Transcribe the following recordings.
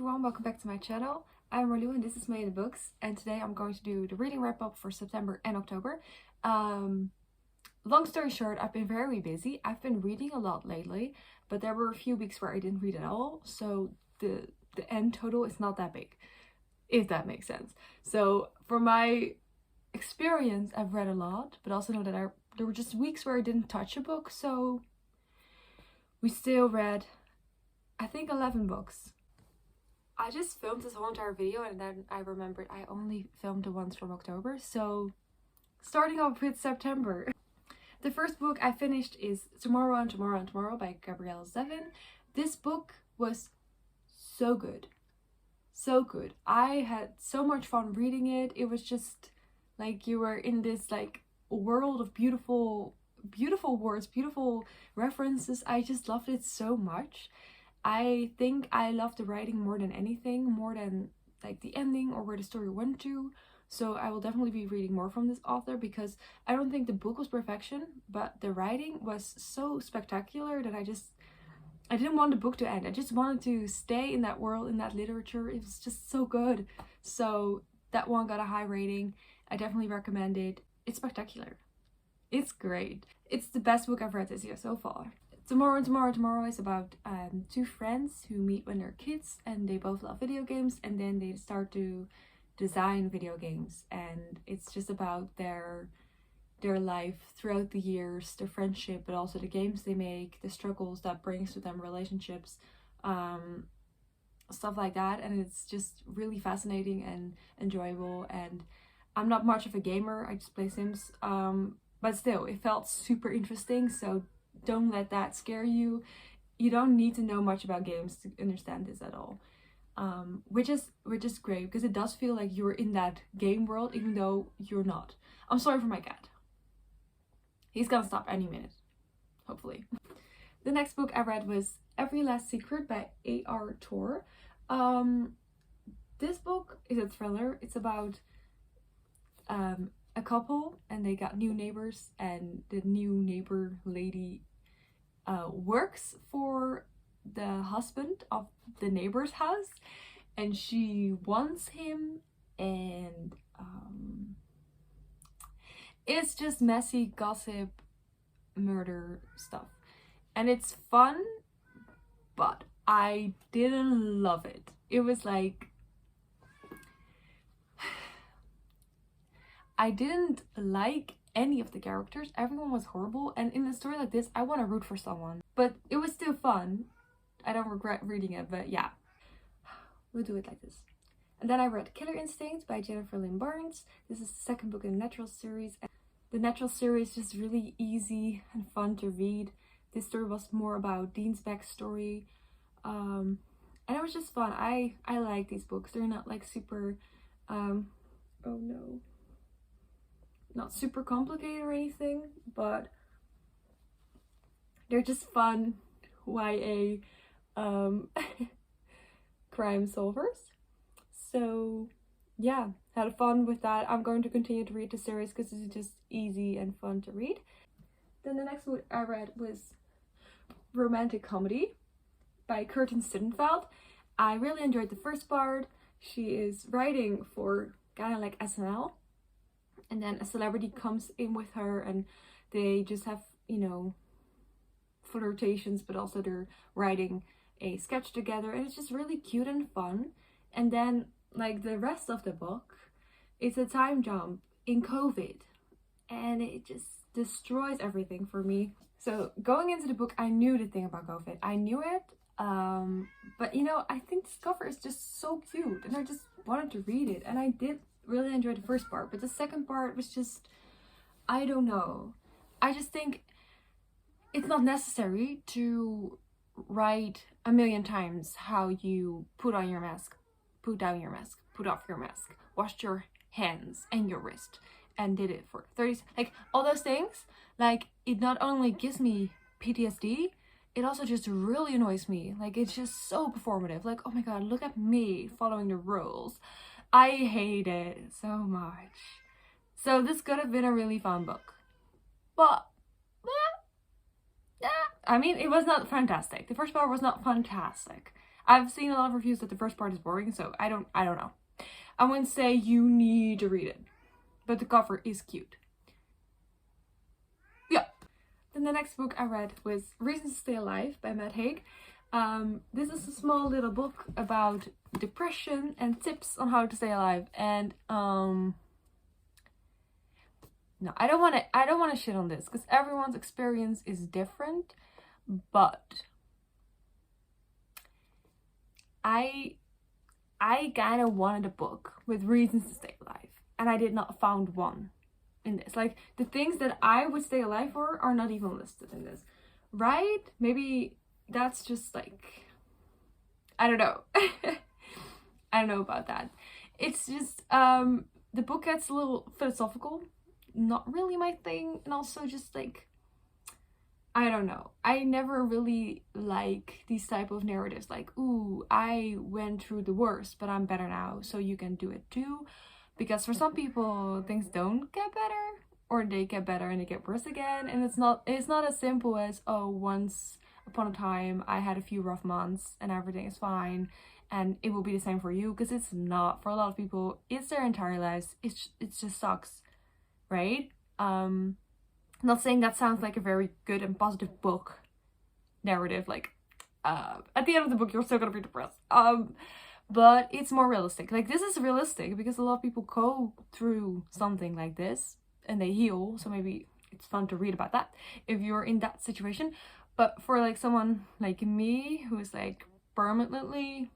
everyone, welcome back to my channel. I'm Marlou and this is Made in Books, and today I'm going to do the reading wrap-up for September and October. Long story short, I've been very busy. I've been reading a lot lately, but there were a few weeks where I didn't read at all, so the end total is not that big, if that makes sense. So for my experience, I've read a lot, but also know that there were just weeks where I didn't touch a book, so we still read, I think, 11 books. I just filmed this whole entire video and then I remembered I only filmed the ones from October, so starting off with September. The first book I finished is Tomorrow and Tomorrow and Tomorrow by Gabrielle Zevin. This book was so good. So good. I had so much fun reading it. It was just like you were in this like world of beautiful words, beautiful references. I just loved it so much. I think I love the writing more than anything, more than like the ending or where the story went to. So I will definitely be reading more from this author because I don't think the book was perfection, but the writing was so spectacular that I didn't want the book to end. I just wanted to stay in that world, in that literature. It was just so good. So that one got a high rating. I definitely recommend it. It's spectacular. It's great. It's the best book I've read this year so far. Tomorrow and Tomorrow and Tomorrow is about two friends who meet when they're kids and they both love video games, and then they start to design video games, and it's just about their life throughout the years, their friendship, but also the games they make, the struggles that brings to them, relationships, stuff like that. And it's just really fascinating and enjoyable. And I'm not much of a gamer, I just play Sims, but still it felt super interesting, so don't let that scare you. You don't need to know much about games to understand this at all. Which is great because it does feel like you're in that game world even though you're not. I'm sorry for my cat. He's gonna stop any minute, hopefully. The next book I read was Every Last Secret by A.R. Torr. This book is a thriller. It's about a couple and they got new neighbors, and the new neighbor lady works for the husband of the neighbor's house, and she wants him, and it's just messy gossip, murder stuff, and it's fun, but I didn't love it. It was like I didn't like any of the characters. Everyone was horrible, and in a story like this I want to root for someone, but it was still fun. I don't regret reading it, but yeah, we'll do it like this. And then I read Killer Instinct by Jennifer Lynn Barnes. This is the second book in the Natural series. The Natural series is just really easy and fun to read. This story was more about Dean's backstory, and it was just fun. I like these books. They're not like super oh no, not super complicated or anything, but they're just fun YA crime solvers. So yeah, had fun with that. I'm going to continue to read the series because it's just easy and fun to read. Then the next book I read was Romantic Comedy by Curtin Sittenfeld. I really enjoyed the first part. She is writing for kind of like SNL, and then a celebrity comes in with her and they just have, you know, flirtations, but also they're writing a sketch together, and it's just really cute and fun. And then like the rest of the book, it's a time jump in COVID, and it just destroys everything for me. So going into the book, I knew the thing about COVID. I knew it, but you know, I think this cover is just so cute and I just wanted to read it, and I did really enjoy the first part, but the second part was just, I don't know. I just think it's not necessary to write a million times how you put on your mask, put down your mask, put off your mask, washed your hands and your wrist, and did it for 30, like all those things. Like, it not only gives me PTSD, it also just really annoys me. Like, it's just so performative. Like, oh my god, look at me following the rules. I hate it so much. So this could have been a really fun book, but I mean, it was not fantastic. The first part was not fantastic. I've seen a lot of reviews that the first part is boring, so I don't know. I wouldn't say you need to read it, but the cover is cute. Yeah. Then the next book I read was Reasons to Stay Alive by Matt Haig. This is a small little book about depression and tips on how to stay alive. And no, I don't want to shit on this because everyone's experience is different, but I kind of wanted a book with reasons to stay alive, and I did not found one in this. Like, the things that I would stay alive for are not even listed in this, right? Maybe that's just like, I don't know. I don't know about that. It's just the book gets a little philosophical, not really my thing, and also just like, I don't know. I never really like these type of narratives like, ooh, I went through the worst, but I'm better now, so you can do it too. Because for some people, things don't get better, or they get better and they get worse again. And it's not as simple as, oh, once upon a time, I had a few rough months and everything is fine, and it will be the same for you. Because it's not. For a lot of people, it's their entire lives. It just sucks, right? Not saying that sounds like a very good and positive book narrative, like at the end of the book you're still gonna be depressed, but it's more realistic. Like, this is realistic because a lot of people go through something like this and they heal, so maybe it's fun to read about that if you're in that situation. But for like someone like me who is like permanently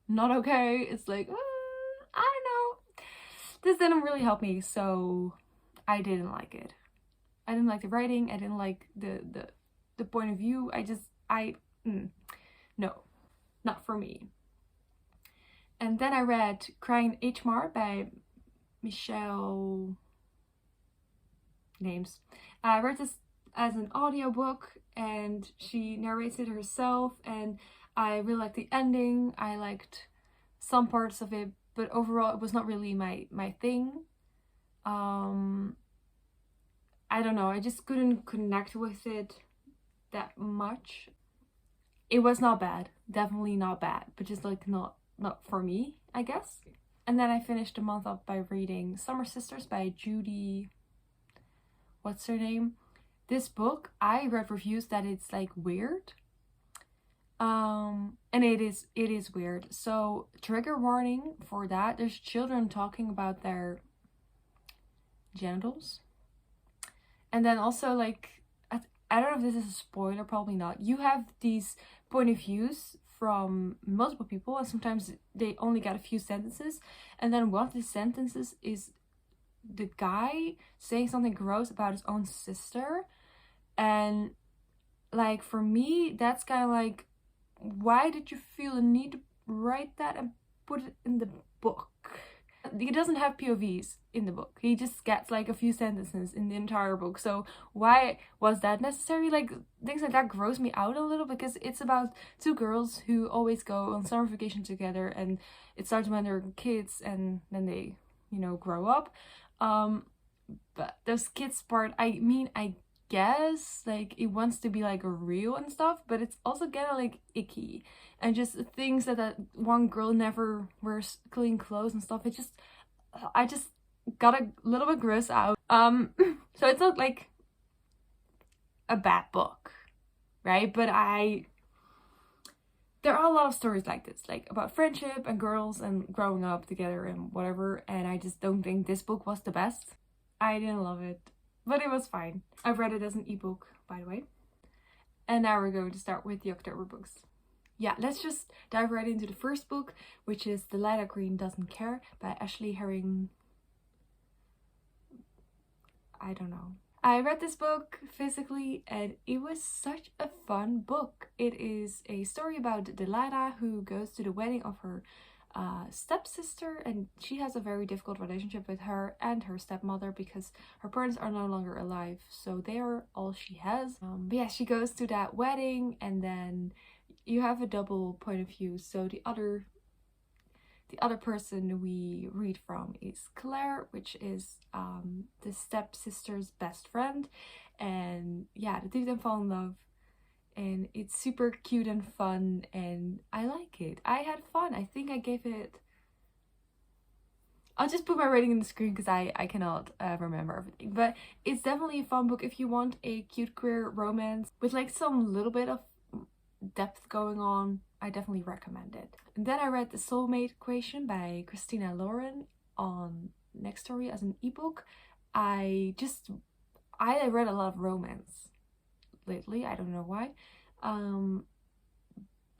not okay, it's like, I don't know, this didn't really help me, so I didn't like it. I didn't like the writing. I didn't like the point of view. No, not for me. And then I read Crying H. Mar by Michelle Names. I read this as an audiobook, and she narrates it herself, and I really liked the ending. I liked some parts of it, but overall it was not really my thing. I don't know, I just couldn't connect with it that much. It was not bad, definitely not bad, but just like not for me, I guess. And then I finished the month up by reading Summer Sisters by Judy, what's her name? This book, I read reviews that it's like weird. And it is weird. So trigger warning for that. There's children talking about their genitals. And then also, like, I don't know if this is a spoiler, probably not. You have these point of views from multiple people, and sometimes they only get a few sentences. And then one of the sentences is the guy saying something gross about his own sister. And, like, for me, that's kind of like, why did you feel the need to write that and put it in the book? He doesn't have POVs in the book. He just gets like a few sentences in the entire book. So why was that necessary? Like, things like that gross me out a little, because it's about two girls who always go on summer vacation together, and it starts when they're kids and then they, you know, grow up. But those kids part, I mean, I guess like it wants to be like real and stuff, but it's also kind of like icky, and just things that one girl never wears clean clothes and stuff. I just got a little bit gross out. So it's not like a bad book, right? But there are a lot of stories like this, like about friendship and girls and growing up together and whatever, and I just don't think this book was the best. I didn't love it, but it was fine. I've read it as an ebook, by the way. And now we're going to start with the October books. Yeah, let's just dive right into the first book, which is The Lilac Green Doesn't Care by Ashley Herring. I don't know. I read this book physically, and it was such a fun book. It is a story about Delilah, who goes to the wedding of her stepsister, and she has a very difficult relationship with her and her stepmother because her parents are no longer alive, so they are all she has. But yeah, she goes to that wedding, and then you have a double point of view. So the other person we read from is Claire, which is the stepsister's best friend, and yeah, the two of them fall in love, and it's super cute and fun, and I like it. I had fun. I think I gave it... I'll just put my rating in the screen because I cannot remember everything. But it's definitely a fun book if you want a cute queer romance with like some little bit of depth going on. I definitely recommend it. And then I read The Soulmate Equation by Christina Lauren on Nextory as an ebook. I read a lot of romance lately. I don't know why.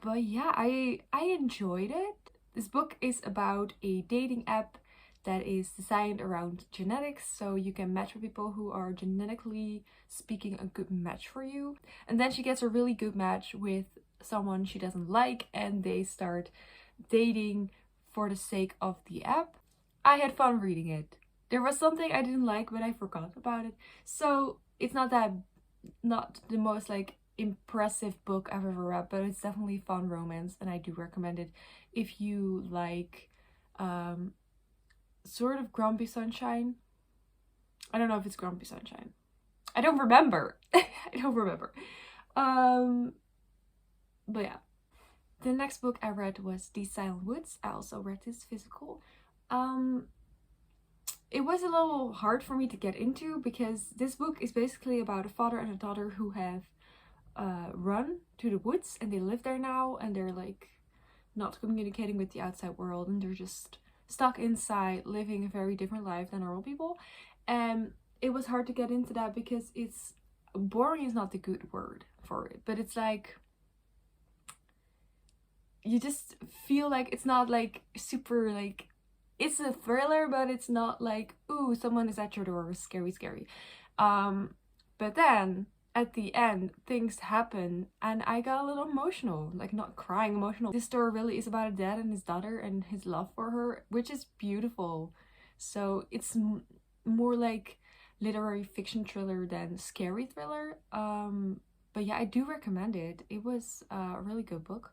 But yeah, I enjoyed it. This book is about a dating app that is designed around genetics, so you can match with people who are genetically speaking a good match for you. And then she gets a really good match with someone she doesn't like, and they start dating for the sake of the app. I had fun reading it. There was something I didn't like, but I forgot about it. So it's not the most like impressive book I've ever read, but it's definitely fun romance, and I do recommend it if you like sort of Grumpy Sunshine. I don't know if it's Grumpy Sunshine. I don't remember. I don't remember. But yeah. The next book I read was These Silent Woods. I also read this physical. It was a little hard for me to get into because this book is basically about a father and a daughter who have run to the woods, and they live there now, and they're like not communicating with the outside world, and they're just stuck inside living a very different life than normal people. And it was hard to get into that because it's boring is not the good word for it, but it's like you just feel like it's not like super like, it's a thriller, but it's not like, ooh, someone is at your door, scary. But then at the end things happen and I got a little emotional, like not crying, emotional. This story really is about a dad and his daughter and his love for her, which is beautiful. So it's more like literary fiction thriller than scary thriller. But yeah, I do recommend it. It was a really good book.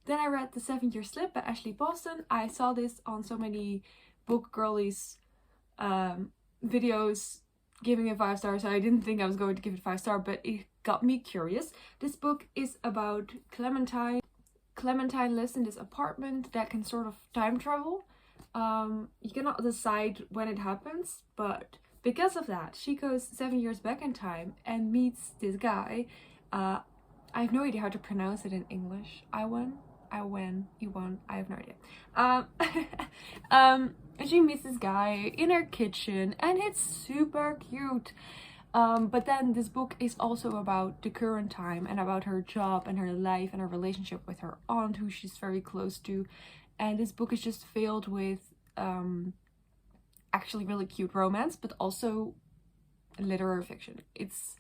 Then I read The 7-Year Slip by Ashley Boston. I saw this on so many book girlies videos giving it 5 stars. I didn't think I was going to give it 5 stars, but it got me curious. This book is about Clementine. Clementine lives in this apartment that can sort of time travel. You cannot decide when it happens, but because of that, she goes 7 years back in time and meets this guy. I have no idea how to pronounce it in English. Iwan, I have no idea. And she meets this guy in her kitchen, and it's super cute. But then this book is also about the current time and about her job and her life and her relationship with her aunt, who she's very close to. And this book is just filled with actually really cute romance, but also literary fiction. It's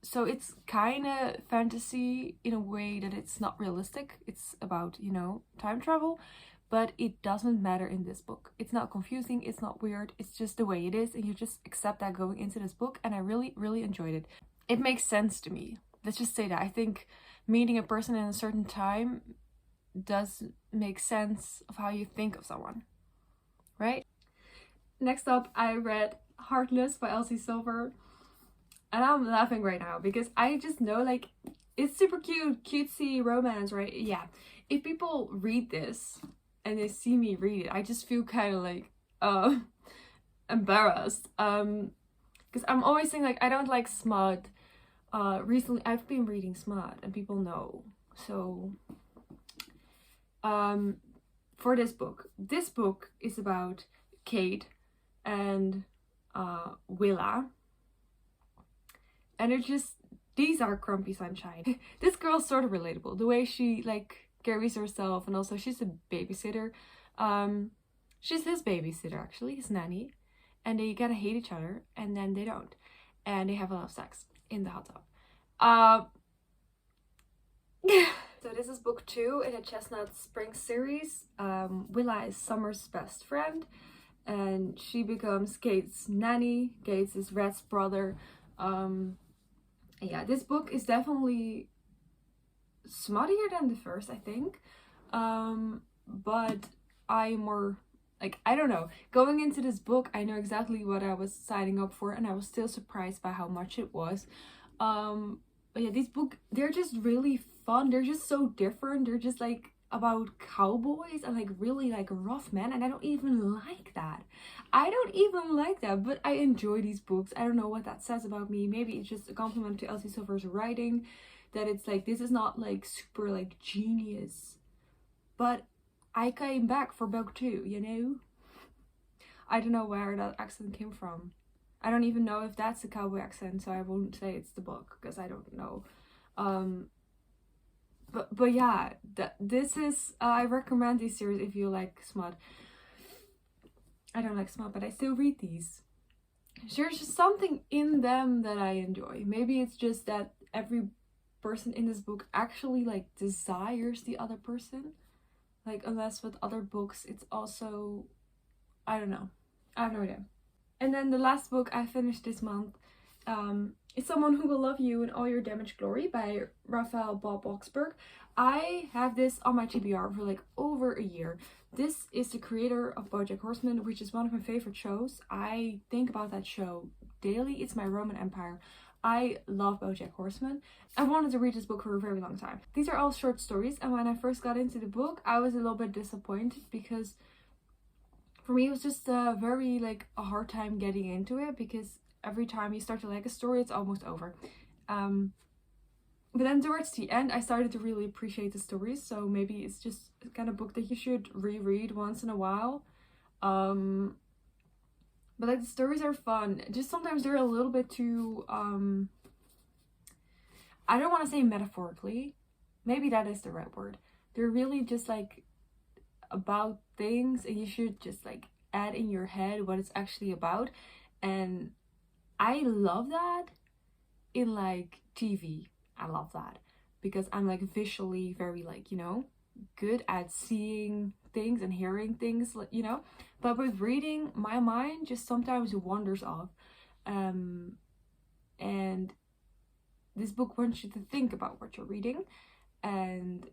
so it's kind of fantasy in a way that it's not realistic. It's about, you know, time travel, but it doesn't matter in this book. It's not confusing, it's not weird, it's just the way it is, and you just accept that going into this book, and I really enjoyed it. It makes sense to me. Let's just say that. I think meeting a person in a certain time does make sense of how you think of someone, right? Next up, I read Heartless by Elsie Silver. And I'm laughing right now because I just know, like, it's super cute, cutesy romance, right? Yeah. If people read this and they see me read it, I just feel kind of like embarrassed. Because I'm always saying, like, I don't like smut. Recently I've been reading smut and people know. So for this book is about Kate and Willa. And it's just, these are Grumpy Sunshine. This girl's sort of relatable. The way she like carries herself, and also she's a babysitter. She's his babysitter actually, his nanny. And they gotta hate each other, and then they don't. And they have a lot of sex in the hot tub. So this is book 2 in a Chestnut Spring series. Willa is Summer's best friend, and she becomes Kate's nanny. Kate is Red's brother. Yeah, this book is definitely smuttier than the first, I think. But I'm more like, I don't know. Going into this book, I know exactly what I was signing up for, and I was still surprised by how much it was. But yeah, these books, they're just really fun. They're just so different. They're just like about cowboys and like really like rough men, and I don't even like that. I don't even like that, but I enjoy these books. I don't know what that says about me. Maybe it's just a compliment to Elsie Silver's writing, that it's like, this is not like super like genius, but I came back for book 2, you know? I don't know where that accent came from. I don't even know if that's a cowboy accent, so I won't say it's the book because I don't know. But yeah, this is I recommend this series if you like smut. I don't like smut, but I still read these. There's just something in them that I enjoy. Maybe it's just that every person in this book actually like desires the other person. Like, unless with other books it's also, I don't know. I have no idea. And then the last book I finished this month is Someone Who Will Love You in All Your Damaged Glory by Raphael Bob Boxberg. I have this on my TBR for like over a year. This is the creator of BoJack Horseman, which is one of my favorite shows. I think about that show daily. It's my Roman Empire. I love BoJack Horseman. I wanted to read this book for a very long time. These are all short stories, and when I first got into the book, I was a little bit disappointed because for me it was just very like a hard time getting into it, because every time you start to like a story, it's almost over. But then towards the end, I started to really appreciate the stories. So maybe it's just the kind of book that you should reread once in a while. But like, the stories are fun. Just sometimes they're a little bit too I don't want to say metaphorically. Maybe that is the right word. They're really just like about things, and you should just like add in your head what it's actually about. And I love that in like TV. I love that because I'm like visually very like, you know, good at seeing things and hearing things, you know. But with reading, my mind just sometimes wanders off. And this book wants you to think about what you're reading. And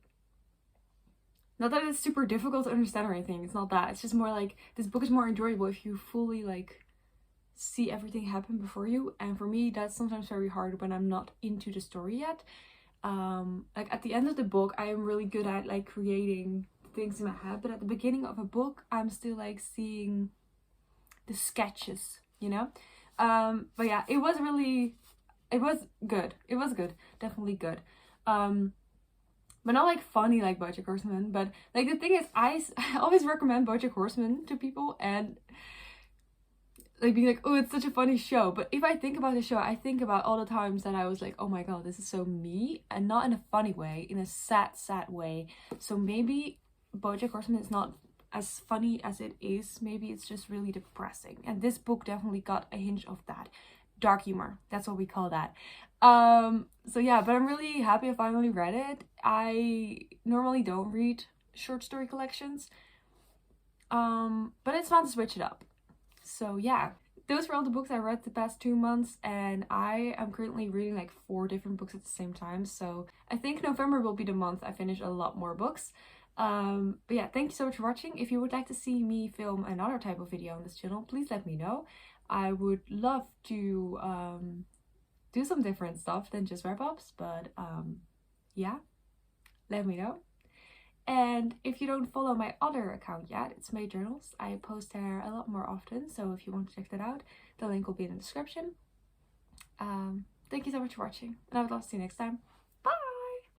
not that it's super difficult to understand or anything, it's not that. It's just more like, this book is more enjoyable if you fully like see everything happen before you. And for me, that's sometimes very hard when I'm not into the story yet. Like at the end of the book, I am really good at like creating things in my head, but at the beginning of a book, I'm still like seeing the sketches, you know. But yeah, it was good. It was good, definitely good. But not like funny like BoJack Horseman. But like, the thing is, I always recommend BoJack Horseman to people, and like being like, oh, it's such a funny show. But if I think about the show, I think about all the times that I was like, oh my god, this is so me, and not in a funny way, in a sad way. So maybe BoJack Horseman is not as funny as it is. Maybe it's just really depressing, and this book definitely got a hint of that. Dark humor, that's what we call that. So yeah, but I'm really happy I finally read it. I normally don't read short story collections, but it's fun to switch it up. So yeah, those were all the books I read the past 2 months, and I am currently reading like 4 different books at the same time. So I think November will be the month I finish a lot more books. But yeah, thank you so much for watching. If you would like to see me film another type of video on this channel, please let me know. I would love to do some different stuff than just wrap-ups, but yeah, let me know. And if you don't follow my other account yet, it's May Journals. I post there a lot more often, so if you want to check that out, the link will be in the description. Thank you so much for watching, and I would love to see you next time.